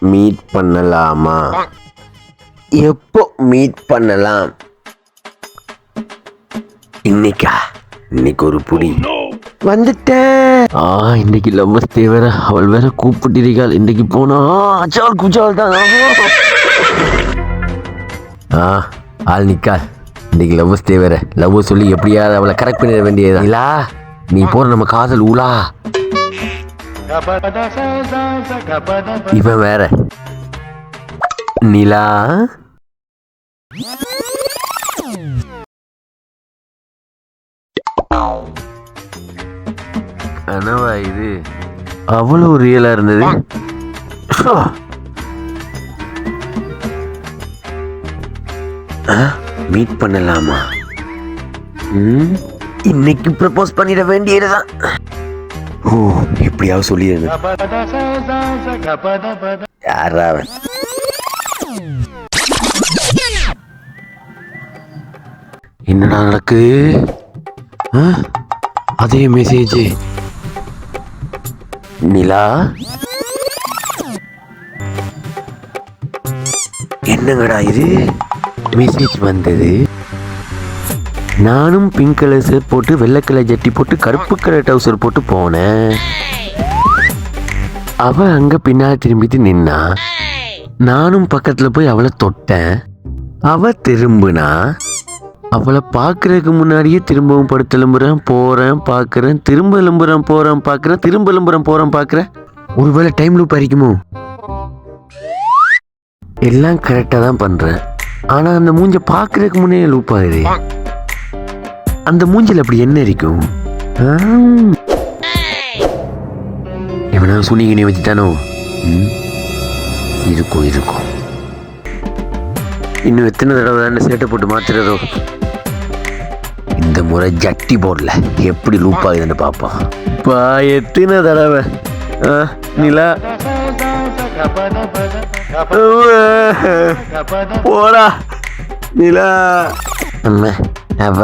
Meet பண்ணலாமா? எப்போ meet பண்ணலாம்? இன்னைக்கா? இன்னைக்கு ஒரு புடி வந்துட்டேன். இன்னைக்கு லவ்வர்ஸ் டே வேற, அவள் வேற கூப்பிட்டிருக்காள். இன்னைக்கு போனா அச்சால் குச்சால் தான். ஆள் நிக்காள். இன்னைக்கு லவ்வர்ஸ் டே வேற, லவ் சொல்லி எப்படியாவது அவளை கரெக்ட் பண்ணிட வேண்டியதா. இல்லா நீ போற நம்ம காதல் ஊலா. இவன் வேற நிலா. கனவா இது? அவ்வளவு ரியலா இருந்தது. மீட் பண்ணலாமா? இன்னைக்கு ப்ரப்போஸ் பண்ணிட வேண்டியதுதான். எப்படியாவது சொல்லிடுங்க. யாரா அவன்? என்னடா நடக்கு? அதே மெசேஜ். நிலா என்னங்கடா இது? மெசேஜ் வந்தது. நானும் பிங்க் கலர் ஷர்ட் போட்டு வெள்ளை கலர் ஜட்டி போட்டு கருப்பு கலர் டவுசர் போட்டு போனேன். அவ அங்க பின்னாடி திரும்பிட்டு நின்னா. நானும் பக்கத்துல போய் அவளை தொட்டேன். அவ திரும்பினா. அவளை பார்க்கறதுக்கு முன்னாடியே திரும்பவும் படுத்து எழும்புறேன் போறேன் பார்க்கறேன், திரும்ப எழும்புறேன் போறேன் பார்க்கறேன், திரும்ப எழும்புறேன் போறேன் பார்க்கறேன். ஒருவேளை டைம் லூப் அடிக்குமோ? எல்லாம் கரெக்டா தான் பண்றேன். ஆனா அந்த மூஞ்ச பார்க்கறதுக்கு முன்னே லூப் ஆகுது. அந்த மூஞ்சில் அப்படி என்ன இருக்கும்? எவனா சுனிகினி வச்சுட்டானோ? இருக்கும் இருக்கும். இன்னும் எத்தனை தடவை தான் சேட்டை போட்டு மாத்துறதோ? இந்த முறை ஜட்டி போடல, எப்படி லூப் ஆகுதுன்னு பார்ப்போம். எத்தனை தடவை? நிலா போடா நிலா. அவ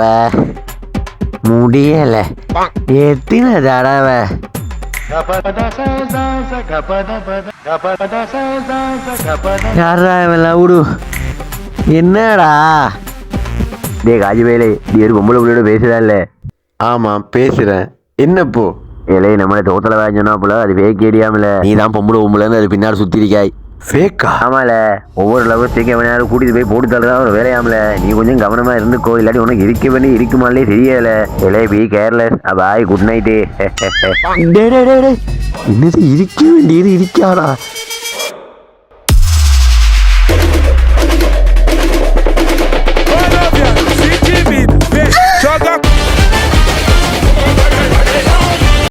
முடியல, எத்தனை தடவை? யாரா லவுடு? என்னடா டே காஜிவேலே, நீ ஒரு பொம்பளை பிள்ளையோட பேசுறா இல்ல? ஆமா பேசுறேன். என்னப்போ? ஏலே நம்மளை தோத்தல வாங்கினா போல, அது ஃபேக் ஏடியாமல. நீ தான் பொம்பளை பொம்பளைன்னு அது பின்னாடி சுத்திருக்காய். ஃபேக்கா? ஆமால, ஒவ்வொரு லவ்வர் சேர்க்க வேணாலும் கூட்டிட்டு போய் போட்டு தள்ளுதான் ஒரு வேலையாமல. நீ கொஞ்சம் கவனமா இருந்துக்கோ, இல்லாட்டி உனக்கு இருக்க வேண்டி இருக்குமாலே தெரியல. ஏலே பி கேர்லெஸ். பாய், குட் நைட்டு. என்னது இருக்க வேண்டியது இருக்காடா?